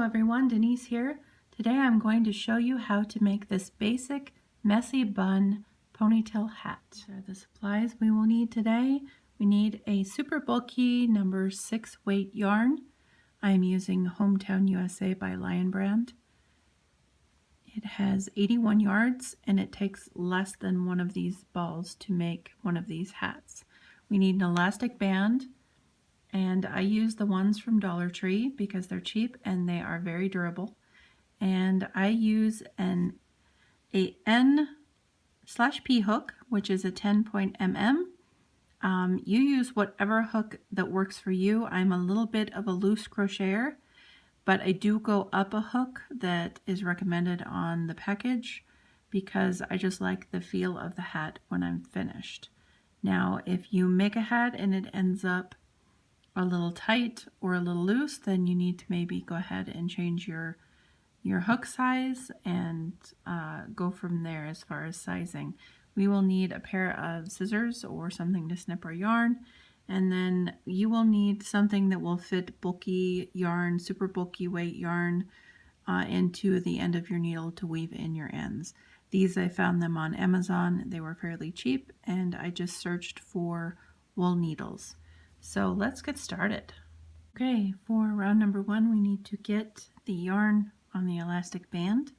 everyone, Denise here. Today I'm going to show you how to make this basic messy bun ponytail hat. These are the supplies we will need today. We need a super bulky number 6 weight yarn. I'm using Hometown USA by Lion Brand. It has 81 yards and it takes less than one of these balls to make one of these hats. We need an elastic band, and I use the ones from Dollar Tree because they're cheap and they are very durable. And I use a N/P hook, which is a 10.mm. You use whatever hook that works for you. I'm a little bit of a loose crocheter, but I do go up a hook that is recommended on the package because I just like the feel of the hat when I'm finished. Now, if you make a hat and it ends up a little tight or a little loose, then you need to maybe go ahead and change your hook size and go from there as far as sizing. We will need a pair of scissors or something to snip our yarn, and then you will need something that will fit bulky yarn, super bulky weight yarn into the end of your needle to weave in your ends. These, I found them on Amazon. They were fairly cheap, and I just searched for wool needles. So let's get started. Okay, for round number 1, we need to get the yarn on the elastic band,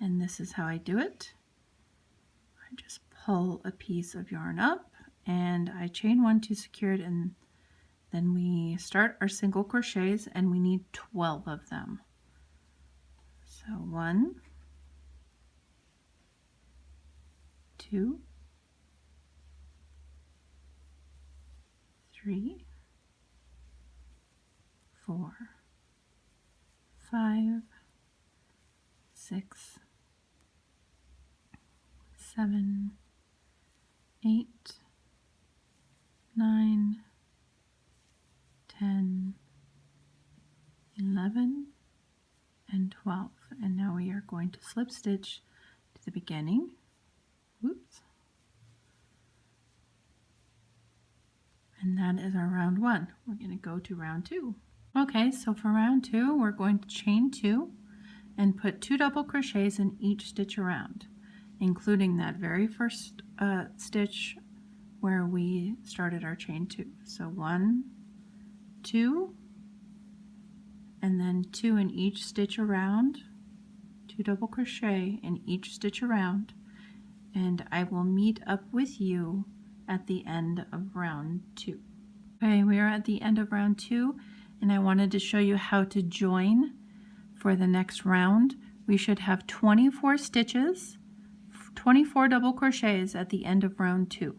and this is how I do it. I just pull a piece of yarn up and I chain 1 to secure it, and then we start our single crochets, and we need 12 of them. So 1, 2, 3, 4, 5, 6, 7, 8, 9, 10, 11, and 12. And now we are going to slip stitch to the beginning. Whoops. And that is our round 1. We're going to go to round 2. Okay, so for round 2, we're going to chain 2 and put 2 double crochets in each stitch around, including that very first stitch where we started our chain 2. So 1, 2, and then 2 in each stitch around, 2 double crochet in each stitch around, and I will meet up with you at the end of round 2. Okay, we are at the end of round 2, and I wanted to show you how to join for the next round. We should have 24 stitches, 24 double crochets at the end of round 2.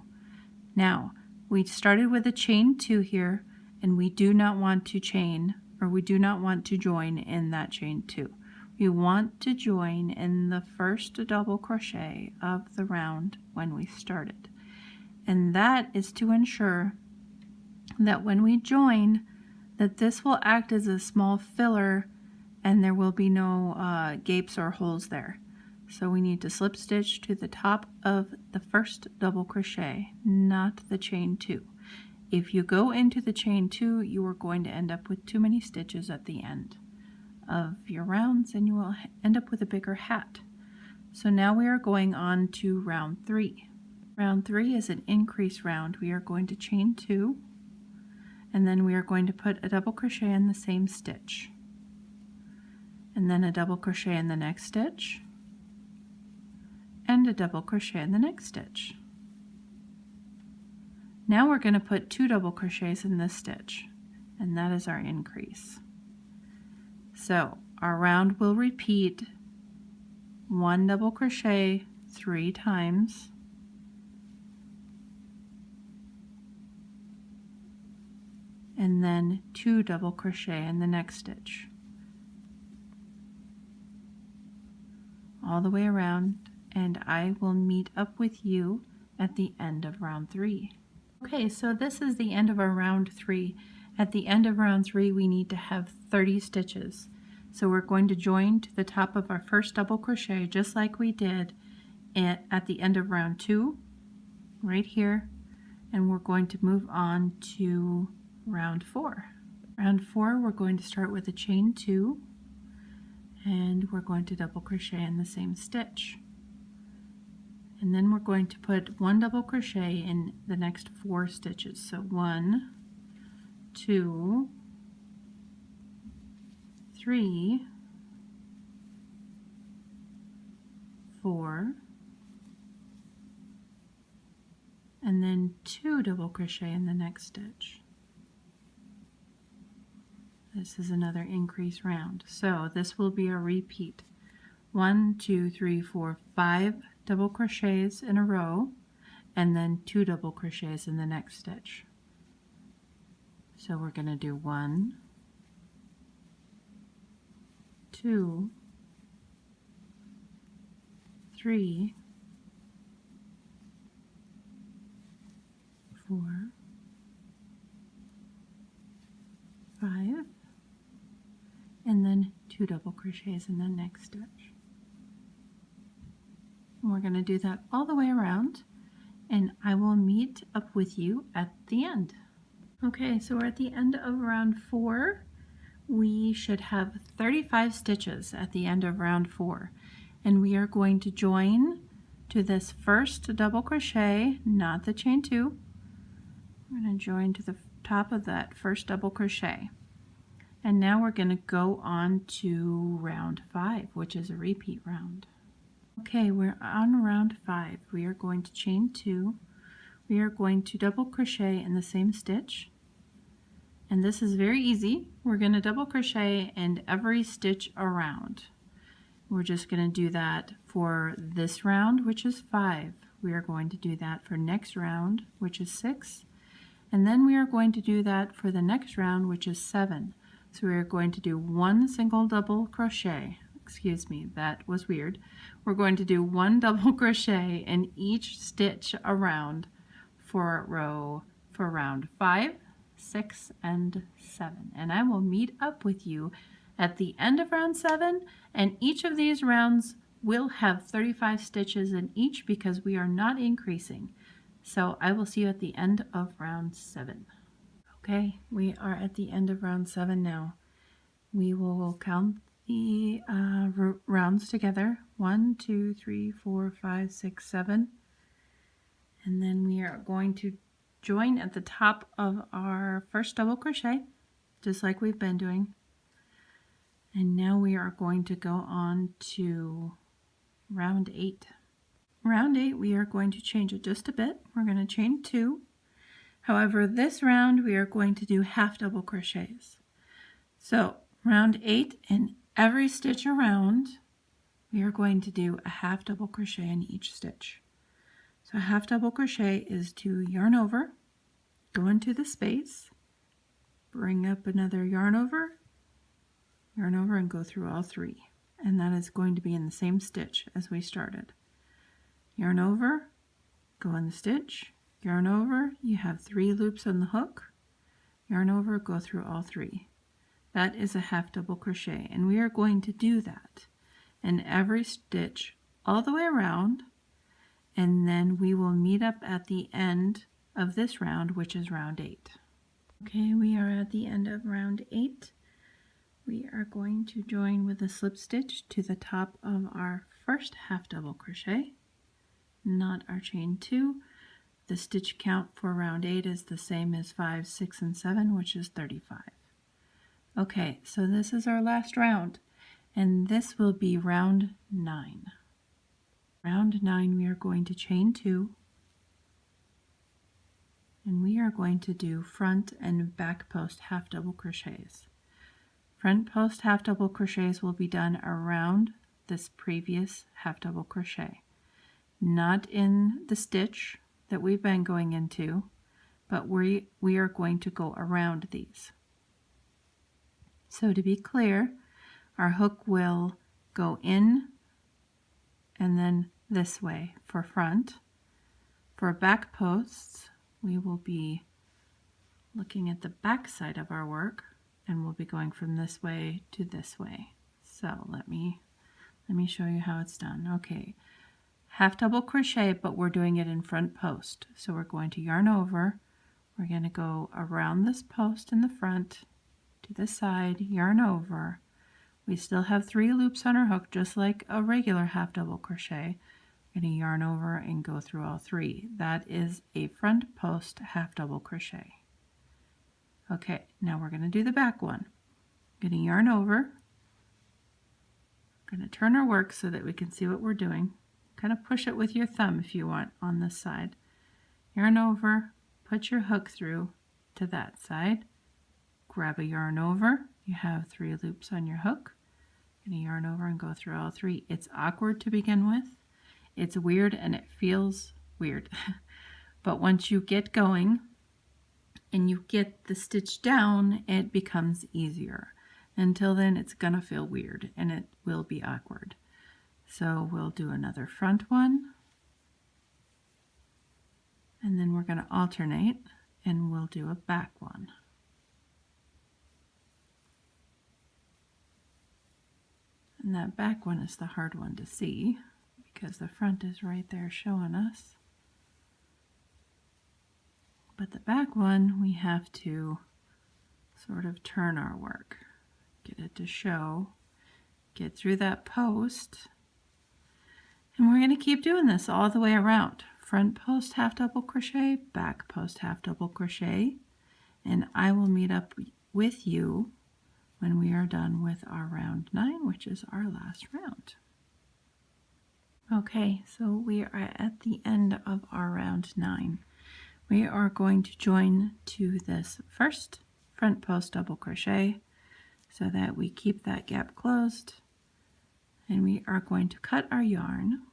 Now, we started with a chain 2 here, and we do not want to chain, or we do not want to join in that chain 2. We want to join in the first double crochet of the round when we started. And that is to ensure that when we join, that this will act as a small filler and there will be no gapes or holes there. So we need to slip stitch to the top of the first double crochet, not the chain 2. If you go into the chain 2, you are going to end up with too many stitches at the end of your rounds, and you will end up with a bigger hat. So now we are going on to round 3. Round 3 is an increase round. We are going to chain 2, and then we are going to put a double crochet in the same stitch, and then a double crochet in the next stitch, and a double crochet in the next stitch. Now we're going to put 2 double crochets in this stitch, and that is our increase. So our round will repeat 1 double crochet 3 times, and then 2 double crochet in the next stitch, all the way around, and I will meet up with you at the end of round 3. Okay, so this is the end of our round 3. At the end of round 3, we need to have 30 stitches. So we're going to join to the top of our first double crochet just like we did at the end of round 2, right here, and we're going to move on to round 4. Round 4, we're going to start with a chain 2, and we're going to double crochet in the same stitch. And then we're going to put 1 double crochet in the next 4 stitches. So 1, 2, 3, 4, and then 2 double crochet in the next stitch. This is another increase round. So this will be a repeat. 1, 2, 3, 4, 5 double crochets in a row, and then 2 double crochets in the next stitch. So we're going to do 1, 2, 3, 4, 5, and then 2 double crochets in the next stitch. And we're going to do that all the way around, and I will meet up with you at the end. Okay, so we're at the end of round 4. We should have 35 stitches at the end of round 4, and we are going to join to this first double crochet, not the chain 2. We're going to join to the top of that first double crochet, and now we're going to go on to round 5, which is a repeat round. Okay, we're on round 5. We are going to chain 2. We are going to double crochet in the same stitch, and this is very easy. We're going to double crochet in every stitch around. We're just going to do that for this round, which is 5. We are going to do that for next round, which is 6, and then we are going to do that for the next round, which is 7. So we are going to do 1 single double crochet. Excuse me, that was weird. We're going to do 1 double crochet in each stitch around for round 5, 6, and 7. And I will meet up with you at the end of round 7, and each of these rounds will have 35 stitches in each because we are not increasing. So I will see you at the end of round 7. Okay, we are at the end of round 7 now. We will count the rounds together. 1, 2, 3, 4, 5, 6, 7. And then we are going to join at the top of our first double crochet, just like we've been doing. And now we are going to go on to round 8. Round 8, we are going to change it just a bit. We're going to chain 2. However, this round we are going to do half double crochets. So round 8, in every stitch around, we are going to do a half double crochet in each stitch. So a half double crochet is to yarn over, go into the space, bring up another yarn over, and go through all 3. And that is going to be in the same stitch as we started. Yarn over, go in the stitch, yarn over, you have 3 loops on the hook, yarn over, go through all 3. That is a half double crochet, and we are going to do that in every stitch all the way around, and then we will meet up at the end of this round, which is round 8. Okay, we are at the end of round 8. We are going to join with a slip stitch to the top of our first half double crochet, not our chain 2. The stitch count for round 8 is the same as 5, 6, and 7, which is 35. Okay, so this is our last round, and this will be round 9. Round 9, we are going to chain 2, and we are going to do front and back post half double crochets. Front post half double crochets will be done around this previous half double crochet, not in the stitch that we've been going into, but we are going to go around these. So to be clear, our hook will go in and then this way for front. For back posts, we will be looking at the back side of our work, and we'll be going from this way to this way. So let me show you how it's done. Okay, half double crochet, but we're doing it in front post. So we're going to yarn over, we're going to go around this post in the front to the side, yarn over, We still have 3 loops on our hook, just like a regular half double crochet. We're going to yarn over and go through all 3. That is a front post half double crochet. Okay, now we're going to do the back one. I'm going to yarn over. I'm going to turn our work so that we can see what we're doing. Kind of push it with your thumb if you want on this side. Yarn over, put your hook through to that side. Grab a yarn over. You have 3 loops on your hook. Going to yarn over and go through all 3. It's awkward to begin with. It's weird and it feels weird. But once you get going and you get the stitch down, it becomes easier. Until then, it's going to feel weird and it will be awkward. So we'll do another front one. And then we're going to alternate and we'll do a back one. And that back one is the hard one to see because the front is right there showing us. But the back one, we have to sort of turn our work, get it to show, get through that post. And we're going to keep doing this all the way around. Front post half double crochet, back post half double crochet. And I will meet up with you when we are done with our round 9, which is our last round. Okay, so we are at the end of our round 9. We are going to join to this first front post double crochet so that we keep that gap closed, and we are going to cut our yarn,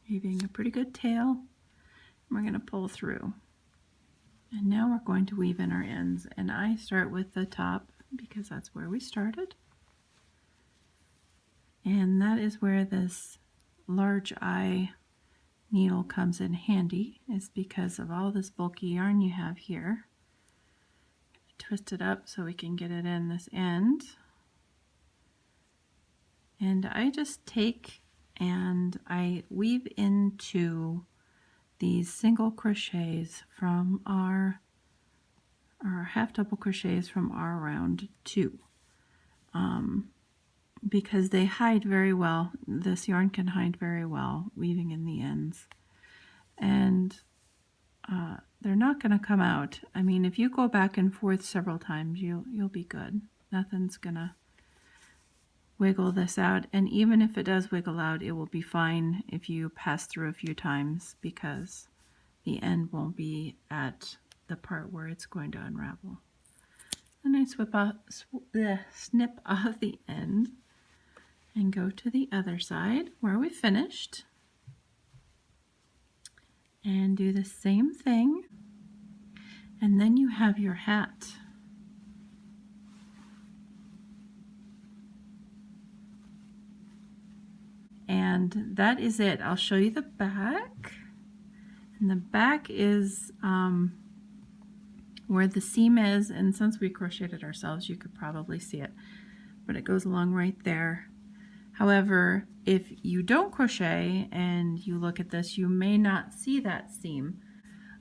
leaving a pretty good tail. We're going to pull through, and now we're going to weave in our ends, and I start with the top because that's where we started, and that is where this large eye needle comes in handy, is because of all this bulky yarn you have here. Twist it up so we can get it in this end, and I just take and I weave into these single crochets from our half double crochets from our round 2, because they hide very well. This yarn can hide very well weaving in the ends, and they're not going to come out. I mean, if you go back and forth several times, you'll be good. Nothing's gonna wiggle this out, and even if it does wiggle out, it will be fine if you pass through a few times, because the end won't be at the part where it's going to unravel. And I snip off the end and go to the other side where we finished and do the same thing, and then you have your hat. And that is it. I'll show you the back, and the back is where the seam is, and since we crocheted ourselves you could probably see it, but it goes along right there. However, if you don't crochet and you look at this, you may not see that seam.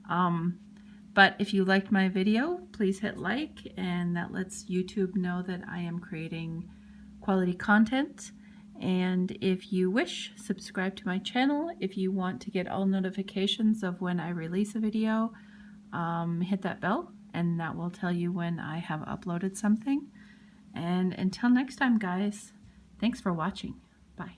But if you liked my video, please hit like, and that lets YouTube know that I am creating quality content. And if you wish, subscribe to my channel. If you want to get all notifications of when I release a video, hit that bell, and that will tell you when I have uploaded something. And until next time, guys, thanks for watching. Bye.